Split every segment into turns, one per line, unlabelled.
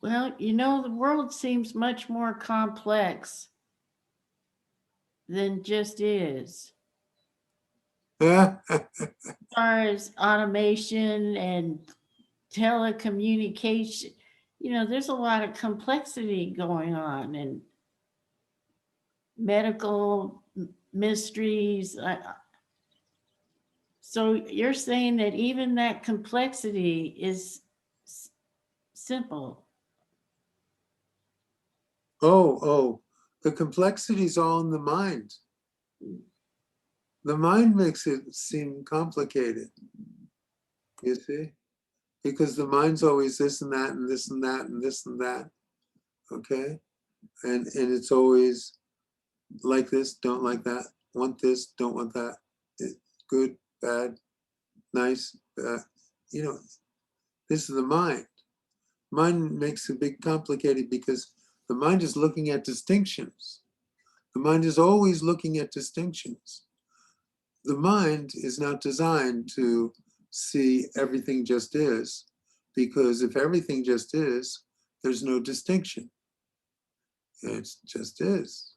Well, you know, the world seems much more complex than just is.
Oh,
As far as automation and telecommunication, you know, there's a lot of complexity going on and medical mysteries. So you're saying that even that complexity is s- simple.
oh, the complexity is all in the mind. The mind makes it seem complicated, you see? Because the mind's always this and that and this and that and this and that, okay? And it's always like this, don't like that, want this, don't want that, good, bad, nice, you know, this is the mind. Mind makes it big complicated because the mind is looking at distinctions. The mind is always looking at distinctions. The mind is not designed to see everything just is, because if everything just is, there's no distinction. It just is,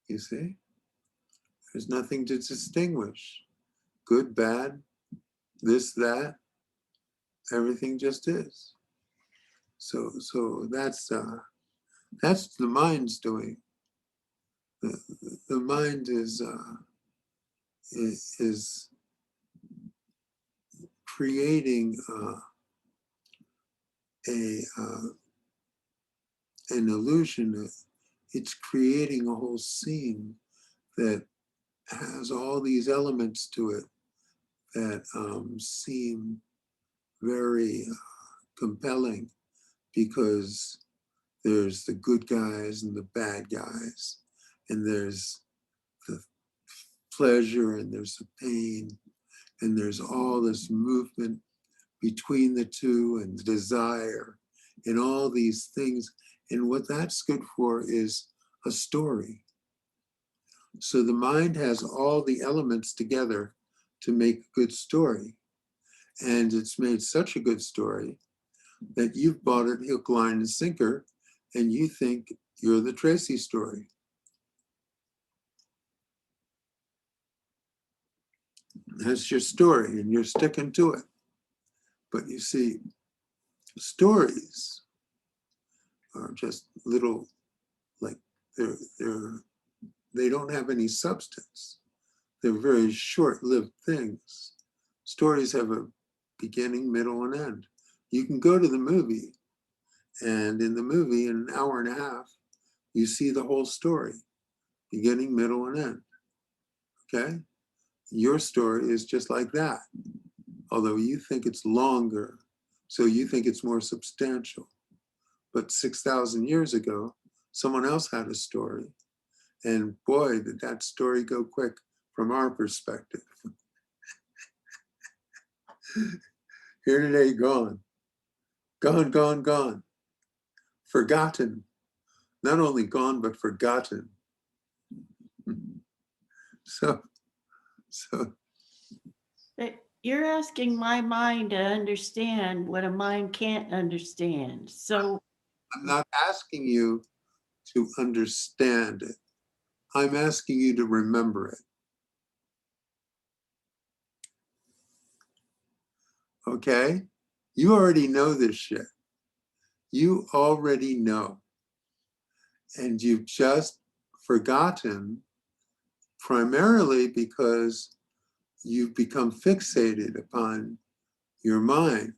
you see? There's nothing to distinguish. Good, bad, this, that, everything just is. So that's the mind's doing. The mind is creating a an illusion. It's creating a whole scene that has all these elements to it that seem very compelling, because there's the good guys and the bad guys, and there's the pleasure and there's the pain, and there's all this movement between the two and the desire and all these things. And what that's good for is a story. So the mind has all the elements together to make a good story. And it's made such a good story that you've bought it hook, line, and sinker, and you think you're the Tracy story. That's your story, and you're sticking to it. But you see, stories are just little, like they're they don't have any substance. They're very short-lived things. Stories have a beginning, middle, and end. You can go to the movie, and in the movie, in an hour and a half, you see the whole story, beginning, middle, and end. Okay? Your story is just like that, although you think it's longer, so you think it's more substantial. But 6,000 years ago, someone else had a story, and boy, did that story go quick from our perspective. Here today, gone, gone, gone, gone, forgotten. Not only gone, but forgotten. So, so
But you're asking my mind to understand what a mind can't understand. So,
I'm not asking you to understand it. I'm asking you to remember it. Okay? You already know this shit. You already know. And you've just forgotten, primarily because you've become fixated upon your mind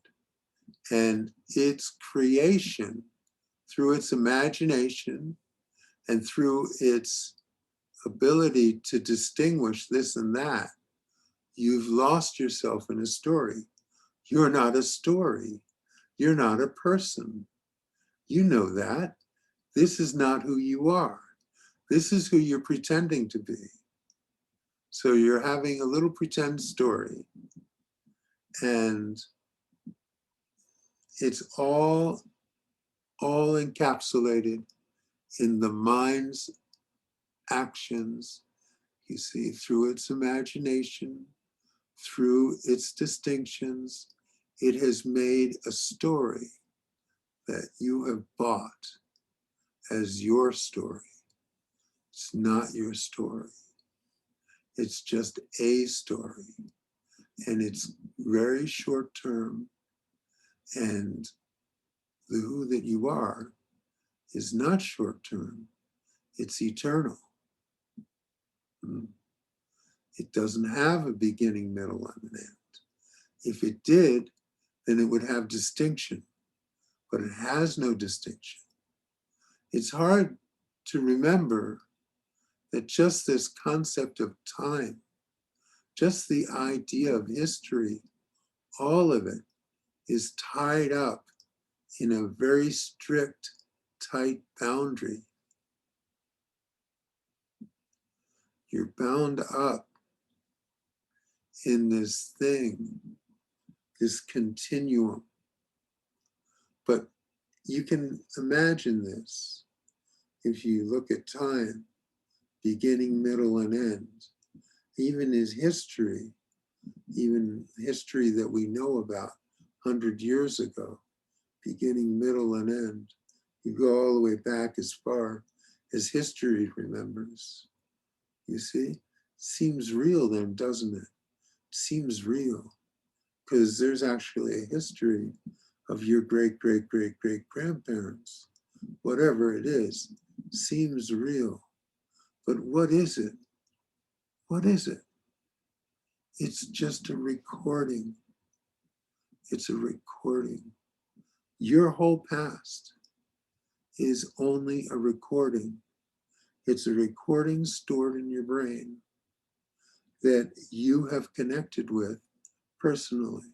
and its creation through its imagination and through its ability to distinguish this and that. You've lost yourself in a story. You're not a story. You're not a person. You know that. This is not who you are. This is who you're pretending to be. So you're having a little pretend story, and it's all encapsulated in the mind's actions, you see, through its imagination, through its distinctions. It has made a story that you have bought as your story. It's not your story. It's just a story. And it's very short term. And the who that you are is not short term. It's eternal. It doesn't have a beginning, middle, and an end. If it did, then it would have distinction, but it has no distinction. It's hard to remember that just this concept of time, just the idea of history, all of it is tied up in a very strict, tight boundary. You're bound up in this thing, this continuum. But you can imagine this if you look at time, beginning, middle, and end. Even as history, even history that we know about 100 years ago, beginning, middle, and end. You go all the way back as far as history remembers. You see? Seems real then, doesn't it? Seems real. Because there's actually a history of your great, great, great, great grandparents. Whatever it is, seems real. But what is it? What is it? It's just a recording. It's a recording. Your whole past is only a recording. It's a recording stored in your brain that you have connected with personally.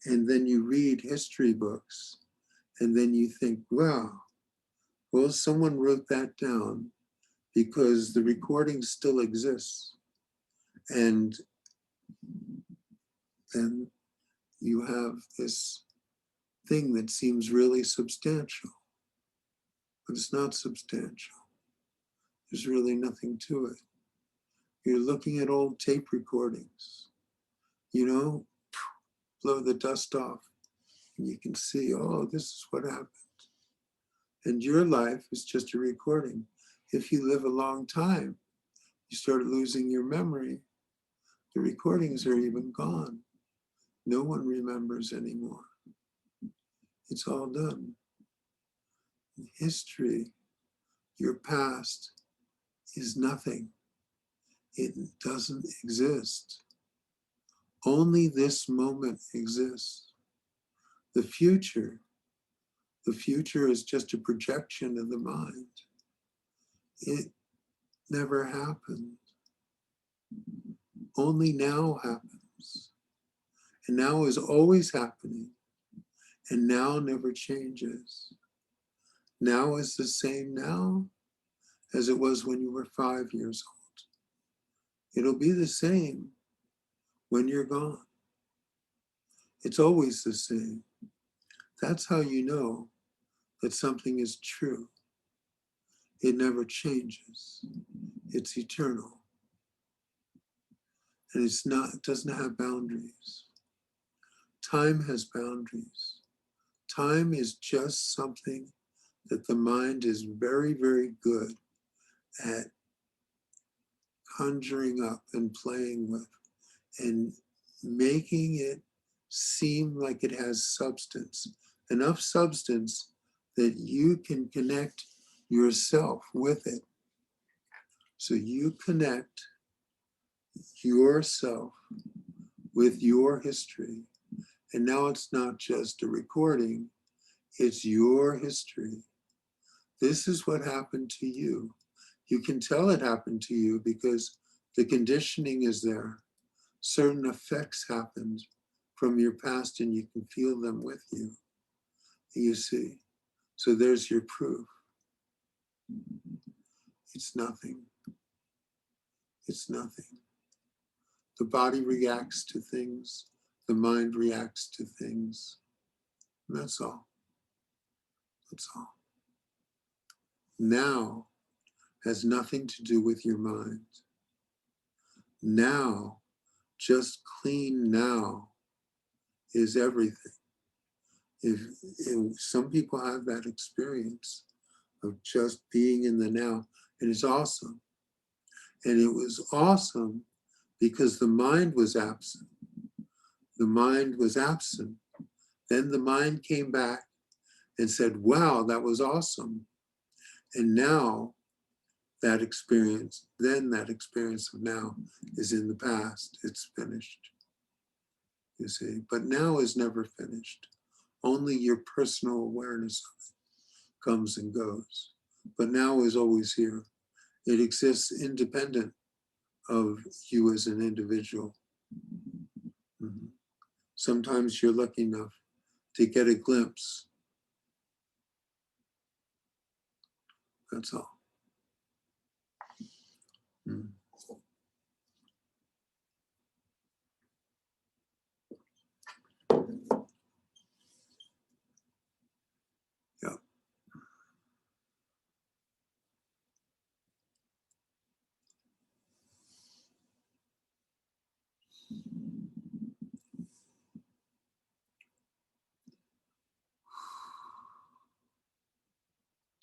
And then you read history books and then you think, wow, well, someone wrote that down because the recording still exists. And then you have this thing that seems really substantial, but it's not substantial. There's really nothing to it. You're looking at old tape recordings, you know, blow the dust off, and you can see, oh, this is what happened. And your life is just a recording. If you live a long time, you start losing your memory. The recordings are even gone. No one remembers anymore. It's all done. History, your past, is nothing. It doesn't exist. Only this moment exists. The future is just a projection of the mind. It never happened. Only now happens. And now is always happening. And now never changes. Now is the same now as it was when you were 5 years old. It'll be the same when you're gone. It's always the same. That's how you know that something is true. It never changes. It's eternal. And it doesn't have boundaries. Time has boundaries. Time is just something that the mind is very, very good at conjuring up and playing with and making it seem like it has substance, enough substance that you can connect yourself with it. So you connect yourself with your history. And now it's not just a recording, it's your history. This is what happened to you. You can tell it happened to you because the conditioning is there. Certain effects happened from your past and you can feel them with you. You see? So there's your proof. It's nothing. It's nothing. The body reacts to things. The mind reacts to things. And that's all. That's all. Now has nothing to do with your mind. Now, just clean now, is everything. if some people have that experience of just being in the now, and it's awesome. And it was awesome because the mind was absent. The mind was absent. Then the mind came back and said, wow, that was awesome. And now that experience of now is in the past. It's finished, you see. But now is never finished. Only your personal awareness of it comes and goes. But now is always here. It exists independent of you as an individual. Mhm. Sometimes you're lucky enough to get a glimpse. That's all. Mm.